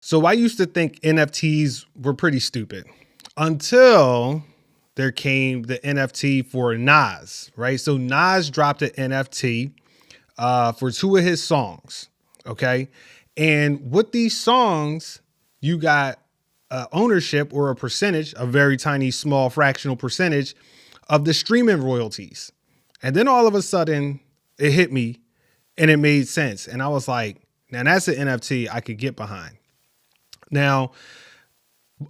So I used to think NFTs were pretty stupid until there came the NFT for Nas, right? So Nas dropped an NFT for two of his songs, okay? And with these songs, you got ownership or a percentage, a very tiny, small, fractional percentage of the streaming royalties. And then all of a sudden, it hit me and it made sense. And I was like, now that's an NFT I could get behind. Now,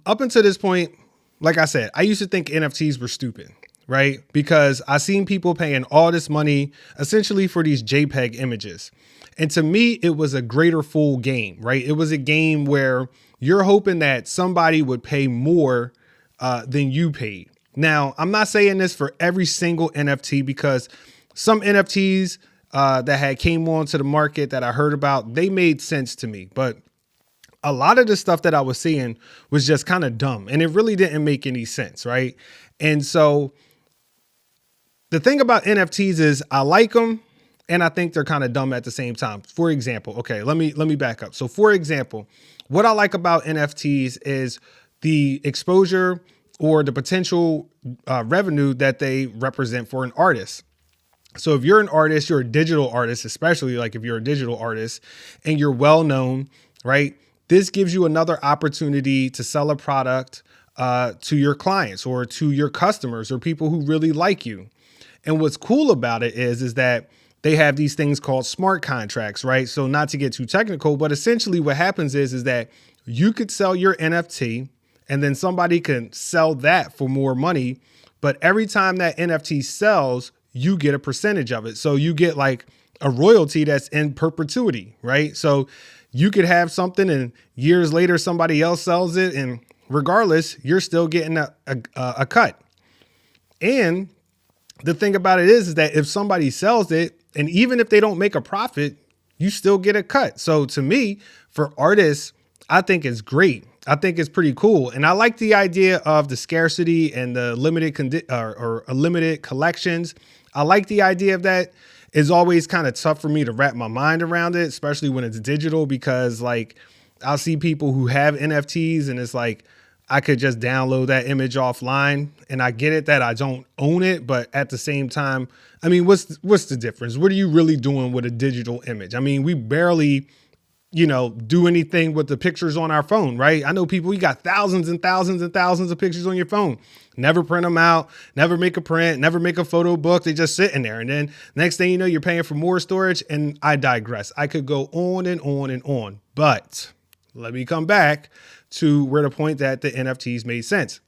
up until this point, like I said, I used to think NFTs were stupid, right? Because I seen people paying all this money essentially for these JPEG images. And to me, it was a greater full game, right? It was a game where you're hoping that somebody would pay more than you paid. Now, I'm not saying this for every single NFT because some NFTs that had came onto the market that I heard about, they made sense to me. But a lot of the stuff that I was seeing was just kind of dumb and it really didn't make any sense, right? And so the thing about NFTs is I like them and I think they're kind of dumb at the same time. For example, okay, let me back up. So for example, what I like about NFTs is the exposure or the potential revenue that they represent for an artist. So if you're an artist, you're a digital artist, especially like if you're a digital artist and you're well known, right? This gives you another opportunity to sell a product to your clients or to your customers or people who really like you. And what's cool about it is that they have these things called smart contracts, right? So not to get too technical, but essentially what happens is that you could sell your NFT and then somebody can sell that for more money. But every time that NFT sells, you get a percentage of it. So you get like a royalty that's in perpetuity, right? So you could have something and years later, somebody else sells it. And regardless, you're still getting a cut. And the thing about it is that if somebody sells it, and even if they don't make a profit, you still get a cut. So to me, for artists, I think it's great. I think it's pretty cool. And I like the idea of the scarcity and the limited collections. I like the idea of that. It's always kind of tough for me to wrap my mind around it, especially when it's digital, because like I'll see people who have NFTs and it's like, I could just download that image offline, and I get it that I don't own it. But at the same time, I mean, what's the difference? What are you really doing with a digital image? I mean, we barely, do anything with the pictures on our phone, right? I know people, you got thousands and thousands and thousands of pictures on your phone. Never print them out, never make a print, never make a photo book. They just sit in there. And then next thing you know, you're paying for more storage. And I digress. I could go on and on and on, but let me come back to where the point that the NFTs made sense.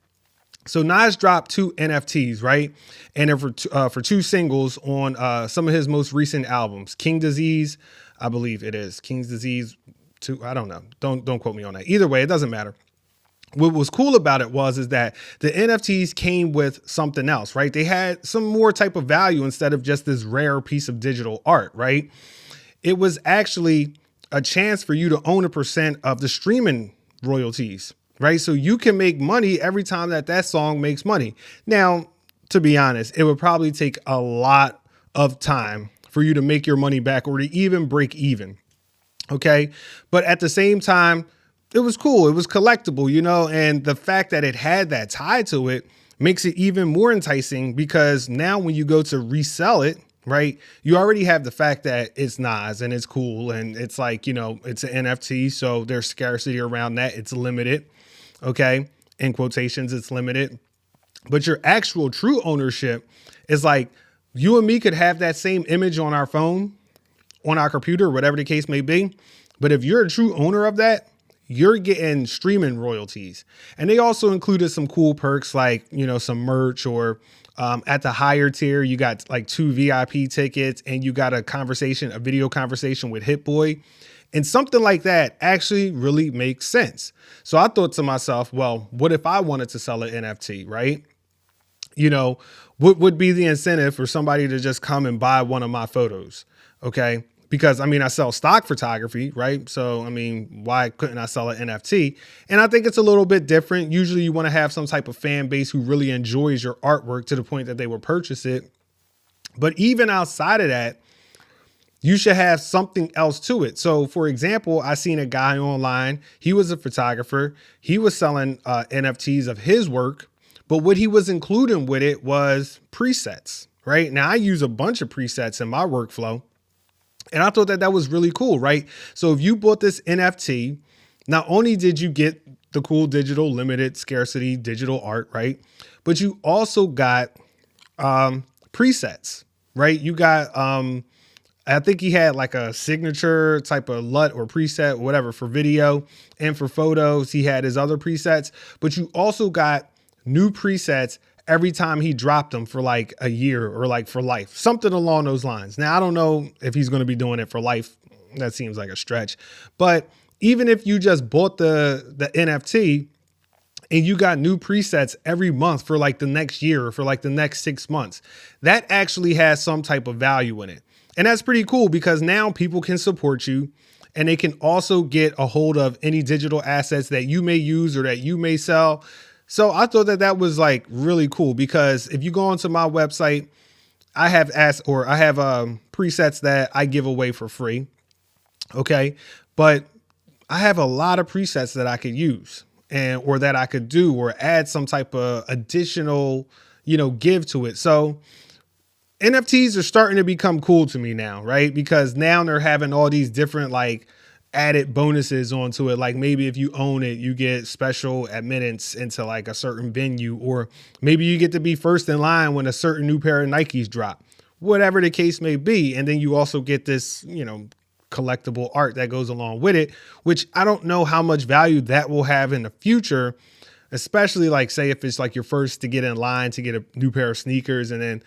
So Nas dropped two NFTs, right? And they're for two singles on some of his most recent albums. King Disease, I believe it is. King's Disease 2, I don't know. Don't quote me on that. Either way, it doesn't matter. What was cool about it is that the NFTs came with something else, right? They had some more type of value instead of just this rare piece of digital art, right? It was actually a chance for you to own a percent of the streaming royalties, right? So you can make money every time that song makes money. Now, to be honest, it would probably take a lot of time for you to make your money back or to even break even. Okay. But at the same time, it was cool. It was collectible, and the fact that it had that tie to it makes it even more enticing because now when you go to resell it, right, you already have the fact that it's Nas and it's cool and it's like, it's an NFT. So there's scarcity around that. It's limited. Okay. In quotations, it's limited. But your actual true ownership is like you and me could have that same image on our phone, on our computer, whatever the case may be. But if you're a true owner of that, you're getting streaming royalties. And they also included some cool perks like, some merch or at the higher tier, you got like 2 VIP tickets and you got a video conversation with Hit Boy. And something like that actually really makes sense. So I thought to myself, well, what if I wanted to sell an NFT, right? What would be the incentive for somebody to just come and buy one of my photos? Okay. Because I sell stock photography, right? So, why couldn't I sell an NFT? And I think it's a little bit different. Usually you want to have some type of fan base who really enjoys your artwork to the point that they will purchase it. But even outside of that, you should have something else to it. So for example, I seen a guy online, he was a photographer, he was selling NFTs of his work, but what he was including with it was presets, right? Now I use a bunch of presets in my workflow, and I thought that that was really cool, right? So if you bought this NFT, not only did you get the cool digital limited scarcity digital art, right? But you also got presets, right? You got I think he had like a signature type of LUT or preset, whatever, for video, and for photos. He had his other presets, but you also got new presets every time he dropped them for like a year or like for life, something along those lines. Now, I don't know if he's going to be doing it for life. That seems like a stretch, but even if you just bought the NFT and you got new presets every month for like the next year or for like the next 6 months, that actually has some type of value in it. And that's pretty cool because now people can support you, and they can also get a hold of any digital assets that you may use or that you may sell. So I thought that that was like really cool, because if you go onto my website, I have presets that I give away for free. Okay. But I have a lot of presets that I could use, and or that I could do or add some type of additional, give to it. So NFTs are starting to become cool to me now, right? Because now they're having all these different like added bonuses onto it. Like maybe if you own it, you get special admittance into like a certain venue, or maybe you get to be first in line when a certain new pair of Nikes drop, whatever the case may be. And then you also get this, collectible art that goes along with it, which I don't know how much value that will have in the future, especially like say if it's like you're first to get in line to get a new pair of sneakers, and then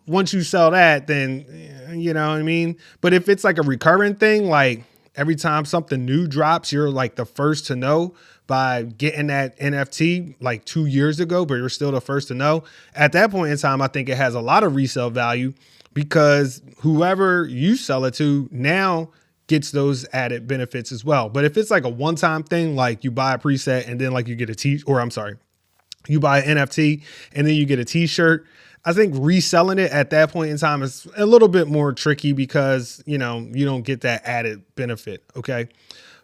once you sell that, then, you know what I mean? But if it's like a recurring thing, like every time something new drops, you're like the first to know by getting that NFT like 2 years ago, but you're still the first to know. At that point in time, I think it has a lot of resale value, because whoever you sell it to now gets those added benefits as well. But if it's like a one-time thing, like you buy a preset and then like you get you buy an NFT and then you get a t-shirt, I think reselling it at that point in time is a little bit more tricky, because, you don't get that added benefit. Okay.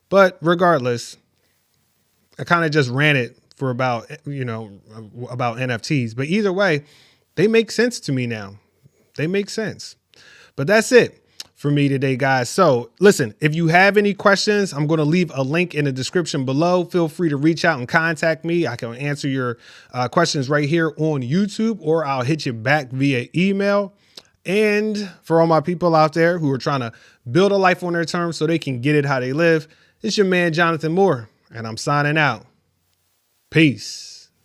But regardless, I kind of just ran it for about NFTs, but either way, they make sense to me now. They make sense. But that's it for me today, guys. So listen, if you have any questions, I'm going to leave a link in the description below. Feel free to reach out and contact me. I can answer your questions right here on YouTube, or I'll hit you back via email. And for all my people out there who are trying to build a life on their terms so they can get it how they live, it's your man, Jonathan Moore, and I'm signing out. Peace.